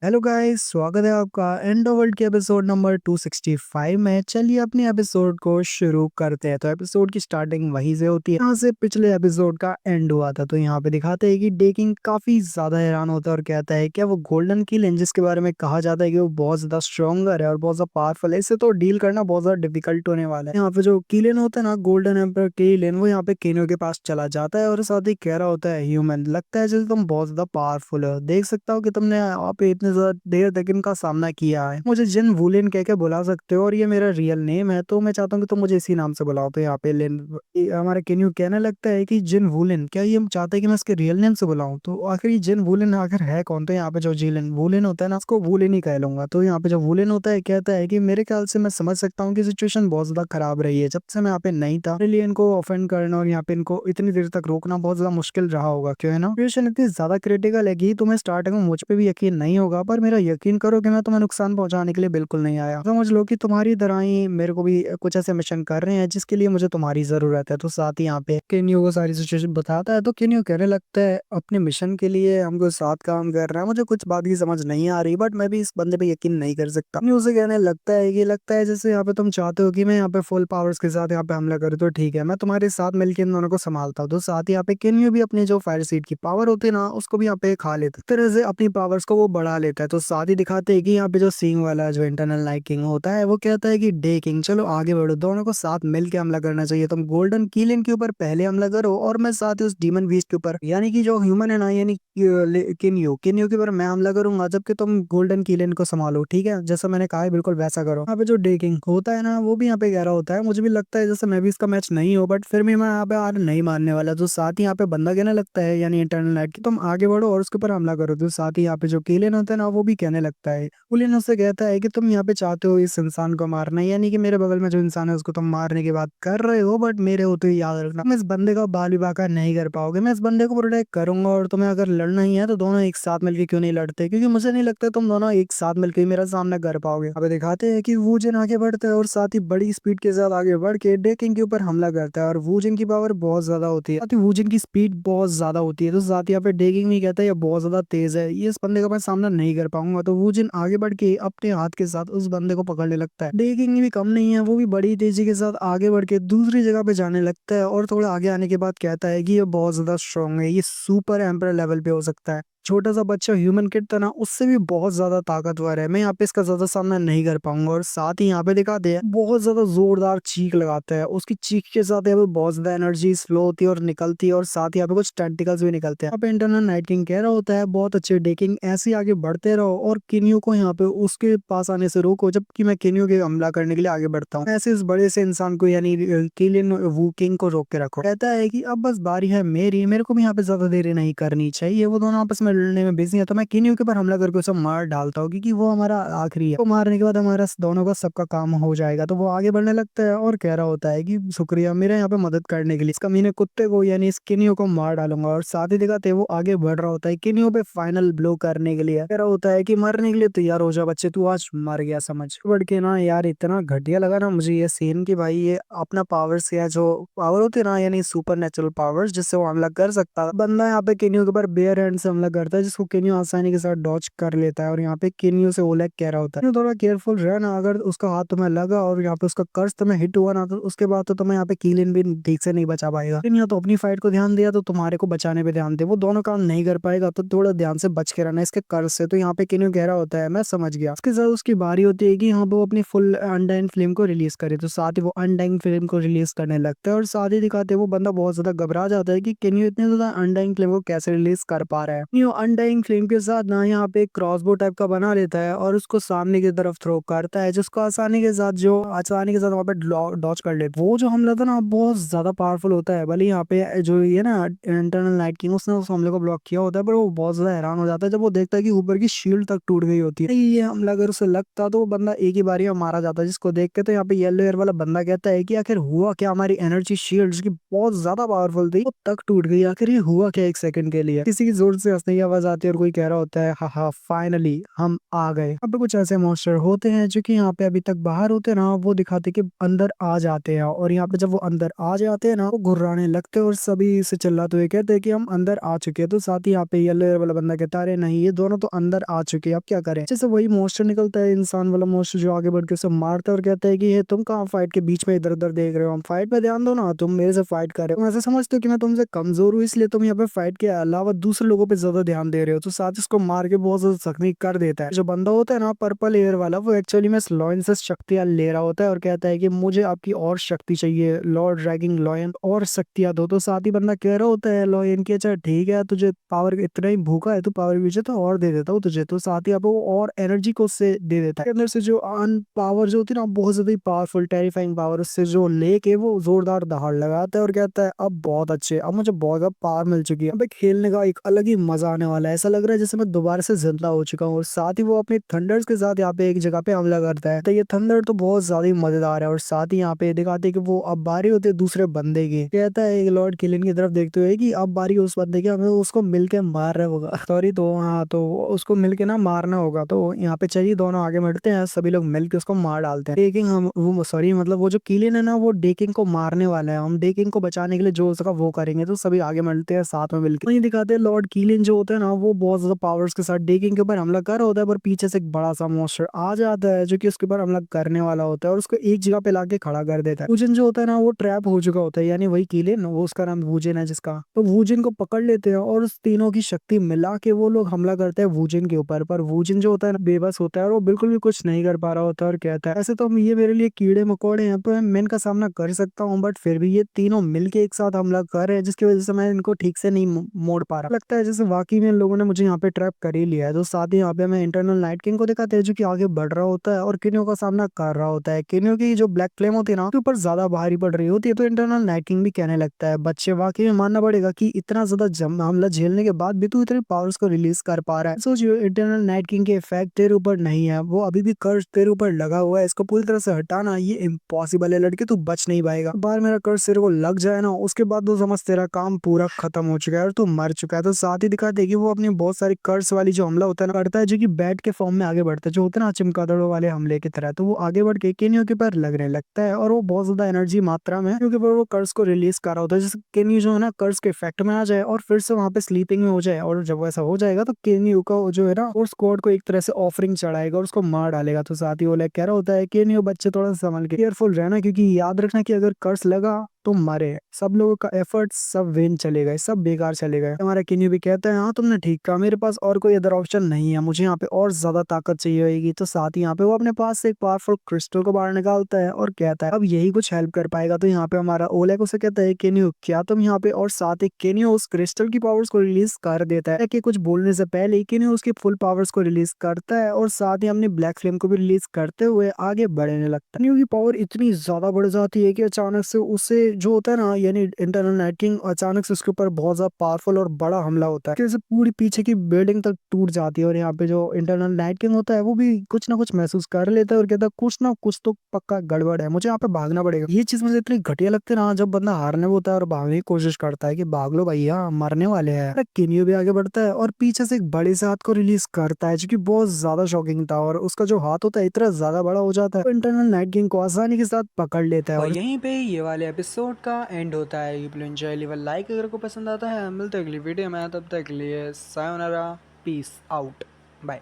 Hello guys, स्वागत है आपका एंड वर्ल्ड के एपिसोड नंबर 265 में। चलिए अपने एपिसोड को शुरू करते हैं। तो एपिसोड की स्टार्टिंग वहीं से होती है, यहाँ से पिछले एपिसोड का एंड हुआ था। तो यहाँ पे दिखाते हैं कि डेकिंग काफी ज्यादा हैरान होता है और कहता है क्या वो गोल्डन किल एंड जिसके बारे में कहा जाता है कि वो बहुत ज्यादा स्ट्रॉन्गर है और बहुत ज्यादा पावरफुल है, इससे तो डील करना बहुत ज्यादा डिफिकल्ट होने वाला है। यहाँ पे जो किलेन होता है ना, गोल्डन एम्पर किलेन, वो यहाँ पे केनियो के पास चला जाता है और साथ ही कह रहा होता है ह्यूमन, लगता है जैसे तुम बहुत ज्यादा पावरफुल हो, देख सकता हो कि तुमने यहाँ पे इतने ज्यादा देर तक इनका सामना किया है। मुझे जिन वुलिन कह के बुला सकते हो और ये मेरा रियल नेम है, तो मैं चाहता हूँ कि तुम मुझे इसी नाम से बुलाओ। तो यहाँ पे हमारा केन्यू कहने लगता है कि जिन वुलिन, क्या ये चाहते हैं कि मैं इसके रियल नेम से बुलाऊं? तो आखिर ये जिन वुलिन आखिर है कौन? तो यहाँ पे जो जिलन वुलिन होता है ना, उसको वुलिन ही कह लूंगा। तो यहाँ पे जो वुलिन होता है कहता है कि मेरे ख्याल से मैं समझ सकता हूँ कि सिचुएशन बहुत ज्यादा खराब रही है जब से मैं यहाँ पे नहीं था, मेरे लिए इनको ऑफेंड करना और यहाँ पे इनको इतनी देर तक रोकना बहुत ज्यादा मुश्किल रहा होगा, क्यों है ना? सिचुएशन इतनी ज्यादा क्रिटिकल है कि तुम्हें स्टार्टिंग में मुझ पे भी यकीन नहीं होगा, पर मेरा यकीन करो कि मैं तुम्हें नुकसान पहुंचाने के लिए बिल्कुल नहीं आया। समझ लो कि तुम्हारी तरह ही मेरे को भी कुछ ऐसे मिशन कर रहे हैं जिसके लिए मुझे तुम्हारी जरूरत है। तो साथ ही यहाँ पे केन्यू को सारी सिचुएशन बताता है। तो केन्यू कहने लगता है अपने मिशन के लिए हमको साथ काम कर रहा है, मुझे कुछ बात की समझ नहीं आ रही, बट मैं भी इस बंदे पे यकीन नहीं कर सकता। केन्यू उसे कहने लगता है कि लगता है जैसे यहाँ पे तुम चाहते हो कि मैं यहाँ पे फुल पावर्स के साथ यहाँ पे हमला करूँ, तो ठीक है, मैं तुम्हारे साथ मिलकर इन दोनों को संभालता हूँ। तो साथ ही यहाँ पे केन्यू भी अपनी जो फायर सीट की पावर होती है ना, उसको भी यहाँ पे खा लेता है, इस तरह से अपनी पावर्स को वो बढ़ा लेता है। तो साथ ही दिखाते हैं कि यहाँ पे जो सींग वाला जो इंटरनल नाइट किंग होता है, वो कहता है कि डे किंग चलो आगे बढ़ो, दोनों को साथ मिलके हमला करना चाहिए। तुम गोल्डन कीलिन के ऊपर पहले हमला करो और मैं साथ ही उस डीमन बीस्ट के ऊपर, यानी कि जो ह्यूमन है ना, यानी किन्यू किन्यू के ऊपर मैं हमला करूंगा, जबकि तुम गोल्डन कीलिन को संभालो, ठीक है? जैसा मैंने कहा है बिल्कुल वैसा करो। यहाँ पे जो डे किंग होता है ना, वो भी यहाँ पे कह रहा होता है, मुझे भी लगता है जैसे मैं भी इसका मैच नहीं हूँ, बट फिर भी मैं यहाँ पे हार नहीं मानने वाला। तो साथ ही यहाँ पे बंदा कहने लगता है, यानी इंटरनल नाइट की, तुम आगे बढ़ो और उसके ऊपर हमला करो। तो साथ ही यहाँ पे जो कीलिन होता है ना, वो भी कहने लगता है, कुलीन उससे कहता है कि तुम यहाँ पे चाहते हो इस इंसान को मारना, यानी कि मेरे बगल में जो इंसान है उसको तुम मारने की बात कर रहे हो, बट मेरे होते ही याद रखना, तुम इस बंदे का बाल बाका नहीं कर पाओगे। मैं इस बंदे को प्रोटेक्ट करूंगा और तुम्हें अगर लड़ना ही है तो दोनों एक साथ मिलकर क्यों नहीं लड़ते, क्योंकि मुझे नहीं लगता तुम दोनों एक साथ मिलकर मेरा सामना कर पाओगे। अब दिखाते हैं कि वूजिन आगे बढ़ता है और साथ ही बड़ी स्पीड के साथ आगे बढ़ के डेकिंग के ऊपर हमला करता है। और वूजिन की पावर बहुत ज्यादा होती है, साथ ही वूजिन की स्पीड बहुत ज्यादा होती है। तो साथ ही यहाँ पे डेकिंग भी कहता है ये बहुत ज्यादा तेज है, ये इस बंदे का मैं सामना नहीं कर पाऊंगा। तो वूजिन आगे बढ़ के अपने हाथ के साथ उस बंदे को पकड़ने लगता है। डेकिंग भी कम नहीं है, वो भी बड़ी तेजी के साथ आगे बढ़ के दूसरी जगह पे जाने लगता है और थोड़ा आगे आने के बाद कहता है कि ये बहुत ज्यादा स्ट्रांग है, ये सुपर एम्पर लेवल पे हो सकता है। छोटा सा बच्चा ह्यूमन किड था ना, उससे भी बहुत ज्यादा ताकतवर है, मैं यहाँ पे इसका ज्यादा सामना नहीं कर पाऊंगा। और साथ ही यहाँ पे दिखाते हैं बहुत ज्यादा जोरदार चीख लगाता है, उसकी चीख के साथ यहाँ पे बहुत ज्यादा एनर्जी फ्लो होती है और निकलती है, और साथ ही यहाँ पे कुछ टेंटिकल्स भी निकलते हैं। यहाँ पे इंटरनल नाइट किंग कह रहा होता है बहुत अच्छे डेकिंग, ऐसे ही आगे बढ़ते रहो और किन्यू को यहाँ पे उसके पास आने से रोको, जबकि मैं किन्यू के हमला करने के लिए आगे बढ़ता हूँ। ऐसे इस बड़े से इंसान को, यानी किलिन वू किंग को रोक के रखो। कहता है कि अब बस बारी है मेरी, मेरे को भी यहाँ पे ज्यादा देरी नहीं करनी चाहिए, वो दोनों आपस में लड़ने में बिजी है, तो मैं किन्यू के ऊपर हमला करके उसे मार डालता हूँ, क्योंकि वो हमारा आखिरी है, वो मारने के बाद हमारा दोनों का सबका काम हो जाएगा। तो वो आगे बढ़ने लगता है और कह रहा होता है कि शुक्रिया मेरे यहाँ पे मदद करने के लिए, इस कमीने कुत्ते को यानी इस किन्यू को मार डालूंगा। और साथ ही दिखाते वो आगे बढ़ रहा होता है किन्यू पे फाइनल ब्लो करने के लिए, कह रहा होता है कि मरने के लिए तैयार हो जा बच्चे, तू आज मर गया समझ। बढ़ के ना यार इतना घटिया लगा ना मुझे ये सीन की, भाई ये अपना पावर्स या जो पावर होती है ना, यानी सुपर नेचुरल पावर्स, जिससे वो हमला कर सकता है, बंदा यहाँ पे केन्यू के ऊपर बेयर हैंड से हमला करता है, जिसको केन्यू आसानी के साथ डॉच कर लेता है। और यहाँ पे केन्यू से ओलेग कह रहा होता है थोड़ा केयरफुल रहना, अगर उसका हाथ तुम्हें लगा और यहाँ पे उसका कर्ज तुम्हें हिट हुआ ना, तो उसके बाद तो तुम्हें यहाँ पे कीलिन भी ठीक से नहीं बचा पाएगा। लेकिन या तो अपनी फाइट को ध्यान दिया तो तुम्हारे को बचाने पे ध्यान दे, वो दोनों काम नहीं कर पाएगा, तो थोड़ा ध्यान से बच के रहना इसके कर्ज से। तो यहाँ पे केन्यू कह रहा होता है मैं समझ गया। उसके साथ उसकी बारी होती है कि यहाँ पे वो अपनी फुल अनडाइंग फ्लेम को रिलीज करे, तो साथ ही वो अनडाइंग फ्लेम को रिलीज करने लगता है। और साथ ही दिखाते हैं वो बंदा बहुत ज्यादा घबरा जाता है कि केन्यू इतने ज्यादा अनडाइंग फ्लेम को कैसे रिलीज कर पा रहा है। न्यू अनडाइंग फ्लेम के साथ ना यहाँ पे एक क्रॉसबो टाइप का बना लेता है और उसको सामने की तरफ थ्रो करता है, जिसको आसानी के साथ वहाँ पे डॉच कर लेता है। वो जो हमला था ना बहुत ज्यादा पावरफुल होता है, भले यहाँ पे जो ये ना इंटरनल नाइट किंग उसने उस हमले को ब्लॉक किया होता है, पर वो बहुत ज्यादा हैरान हो जाता है जब वो देखता है कि ऊपर की शील्ड तक टूट गई होती है। ये हमला अगर उसे लगता तो वो बंदा एक ही बारी में मारा जाता है, जिसको देख के तो यहाँ पे येलो एयर वाला बंदा कहता है कि आखिर हुआ क्या, हमारी एनर्जी शील्ड की बहुत ज्यादा पावरफुल थी वो तक टूट गई, आखिर ये हुआ क्या एक सेकंड के लिए। किसी की जोर से हंसने वाली आवाज आती है और कोई कह रहा होता है हाँ फाइनली हम आ गए। अब कुछ ऐसे मॉन्स्टर होते हैं जो कि यहाँ पे अभी तक बाहर होते हैं ना, वो दिखाते कि अंदर आ जाते हैं, और यहाँ पे जब वो अंदर आ जाते हैं ना, वो घुर्राने लगते हैं और सभी से चिल्लाते हुए कहते हैं कि हम अंदर आ चुके हैं। तो साथ ही यहाँ पे येलो वाला बंदा कहता है अरे नहीं, ये दोनों तो अंदर आ चुके हैं, अब क्या करें। जैसे वही मॉन्स्टर निकलता है, इंसान वाला मॉन्स्टर, जो आगे बढ़ के उसे मारता है और कहता है कि ये तुम कहाँ फाइट के बीच में इधर उधर देख रहे हो, हम फाइट पे ध्यान दो ना, तुम मेरे से फाइट कर रहे हो, तुम ऐसे समझते हो कि मैं तुमसे कमजोर हूँ इसलिए तुम यहाँ पे फाइट के अलावा दूसरे लोगों पे ज्यादा ध्यान दे रहे हो। तो साथ ही इसको मार के बहुत ज्यादा जख्मी कर देता है। जो बंदा होता है ना पर्पल एयर वाला, वो एक्चुअली में लॉयन से शक्तियां ले रहा होता है और कहता है कि मुझे आपकी और शक्ति चाहिए लॉर्ड ड्रैगन लॉयन, और शक्तियां दो। तो साथ ही बंदा कह रहा होता है लॉयन की अच्छा ठीक है, तुझे पावर इतना ही भूखा है, तू पावर मुझे तो और दे देता हूँ तुझे। तो साथ ही आप वो और एनर्जी को उससे दे देता है, अंदर से जो अन पावर जो होती है ना, बहुत ज्यादा पावरफुल टेरिफाइंग पावर, उससे जो लेके वो जोरदार दहाड़ लगाता है और कहता है अब बहुत अच्छे, अब मुझे बहुत ज्यादा पावर मिल चुकी है, अब खेलने का एक अलग ही मजा आने वाला है, ऐसा लग रहा है जैसे मैं दोबारा से जिंदा हो चुका हूँ। और साथ ही वो अपने थंडर्स के साथ यहाँ पे एक जगह पे हमला करता है। तो ये थंडर तो बहुत ज्यादा ही मजेदार है। और साथ ही यहाँ पे दिखाते हैं कि वो अब बारी होती है दूसरे बंदे की, कहता है एक लॉर्ड किलिन की तरफ देखते हुए कि अब बारी उस बंदे की, हमें उसको मिलके मार रहा होगा सॉरी, तो हाँ तो उसको मिलके ना मारना होगा। तो यहाँ पे चाहिए दोनों आगे बढ़ते हैं, सभी लोग मिलके उसको मार डालते हैं। डेकिंग हम वो सॉरी मतलब वो जो किलिन है ना, वो डेकिंग को मारने वाला है, हम डेकिंग को बचाने के लिए जो हो सका वो करेंगे। तो सभी आगे मिलते हैं साथ में मिलकर, वही दिखाते हैं लॉर्ड किलिन जो होता है ना, वो बहुत ज्यादा पावर्स के साथ डेकिंग के ऊपर हमला कर होता है, पर पीछे से एक बड़ा सा मॉन्स्टर आ जाता है जो कि उसके ऊपर हमला करने वाला होता है और उसको एक जगह पे लाके खड़ा कर देता है। वूजन जो होता है ना, वो ट्रैप हो चुका होता है, यानी वही किलिन, वो उसका नाम वूजन है जिसका, तो वूजन को पकड़ लेते हैं और उस तीनों की शक्ति मिला के वो लोग हमला करते हैं वूजन के ऊपर। पर वूजन जो होता है ना, बेबस होता है और वो बिल्कुल भी कुछ नहीं कर पा रहा होता है और कहता है ऐसे तो हम ये मेरे लिए कीड़े मकोड़े हैं, तो मैं इनका सामना कर सकता हूँ, बट फिर भी ये तीनों मिलके एक साथ हमला कर रहे हैं, जिसकी वजह से मैं इनको ठीक से नहीं मोड़ पा रहा। लगता है जैसे वाकई में इन लोगों ने मुझे यहाँ पे ट्रैप कर ही लिया है। तो साथ ही यहाँ पे हमें इंटरनल नाइट किंग को दिखाते हैं जो कि आगे बढ़ रहा होता है और किनियो का सामना कर रहा होता है। किनियो की जो ब्लैक फ्लेम होती है ना, उसके ऊपर ज्यादा भारी पड़ रही होती है। तो इंटरनल नाइट किंग भी कहने लगता है बच्चे वाकई में मानना पड़ेगा कि इतना ज्यादा हमला झेलने के बाद भी तू इतने पावर्स को रिलीज कर पा रहा है। सोचियो इंटरनल नाइट किंग के इफेक्ट तेरे ऊपर नहीं है, वो अभी भी कर्ज तेरे ऊपर लगा हुआ है, इसको पूरी तरह से हटाना ये इम्पॉसिबल है लड़के, तू बच नहीं पाएगा। बार मेरा कर्ज तेरे को लग जाए ना, उसके बाद तो समझ तेरा काम पूरा खत्म हो चुका है और तू मर चुका है। तो साथ ही दिखाते हैं कि वो अपनी बहुत सारी कर्ज वाली जो हमला होता है ना करता है, जो कि बैट के फॉर्म में आगे बढ़ता है, जो होता है ना चमगादड़ों वाले हमले की तरह। तो वो आगे बढ़ के केनियो के पैर लगने लगता है और वो बहुत ज्यादा एनर्जी मात्रा में, क्योंकि वो कर्ज को रिलीज कर रहा होता है, जैसे केनियो जो है ना कर्ज के इफेक्ट में आ जाए और फिर से वहां पे स्लीपिंग में हो जाए। और जब वैसा हो जाएगा तो केनियो का जो है ना, वो स्क्वाड को एक तरह से ऑफरिंग चढ़ाएगा और उसको मार डालेगा। तो साथ ही वो कह रहा होता है केनियो बच्चे थोड़ा सा संभल के केयरफुल रहना, क्योंकि याद रखना कि अगर कर्ज लगा तो मरे, सब लोगों का एफर्ट सब वेन चले गए, सब बेकार चले गए। हमारा किन्यू भी कहता है हाँ तुमने ठीक कहा, मेरे पास और कोई अदर ऑप्शन नहीं है, मुझे यहाँ पे और ज्यादा ताकत चाहिए होगी। तो साथ ही यहाँ पे वो अपने पास से एक पावरफुल क्रिस्टल को बाहर निकालता है और कहता है अब यही कुछ हेल्प कर पाएगा। तो यहाँ पे हमारा ओलेग उसे कहता है केन्यू क्या तुम यहाँ पे, और साथ ही केन्यू उस क्रिस्टल की पावर्स को रिलीज कर देता है कि कुछ बोलने से पहले केन्यू उसकी फुल पावर्स को रिलीज करता है और साथ ही अपनी ब्लैक फ्लेम को भी रिलीज करते हुए आगे बढ़ने लगता है। केन्यू की पावर इतनी ज्यादा बढ़ जाती है कि अचानक से उसे जो होता है ना, यानी इंटरनल नाइट किंग, अचानक से उसके ऊपर बहुत ज्यादा पावरफुल और बड़ा हमला होता है, जैसे पूरी पीछे की बिल्डिंग तक टूट जाती है। और यहाँ पे जो इंटरनल नाइट किंग होता है वो भी कुछ ना कुछ महसूस कर लेता है और कहता है कुछ ना कुछ तो पक्का गड़बड़ है, मुझे यहाँ पे भागना पड़ेगा। ये चीज मुझे इतनी घटिया लगती है ना, जब बंदा हारने में होता है और भागने की कोशिश करता है कि भाग लो भैया मरने वाले हैं। किनियो भी आगे बढ़ता है और पीछे से एक बड़े से हाथ को रिलीज करता है जो कि बहुत ज्यादा शॉकिंग था, और उसका जो हाथ होता है इतना ज्यादा बड़ा हो जाता है तो इंटरनल नाइट किंग को आसानी के साथ पकड़ लेता है। और यहीं पे ये वाले एपिसोड का एंड होता है। You enjoy, leave a like अगर को पसंद आता है। मिलते हैं अगली वीडियो में, तब तक के लिए सायोनारा, पीस आउट, बाय।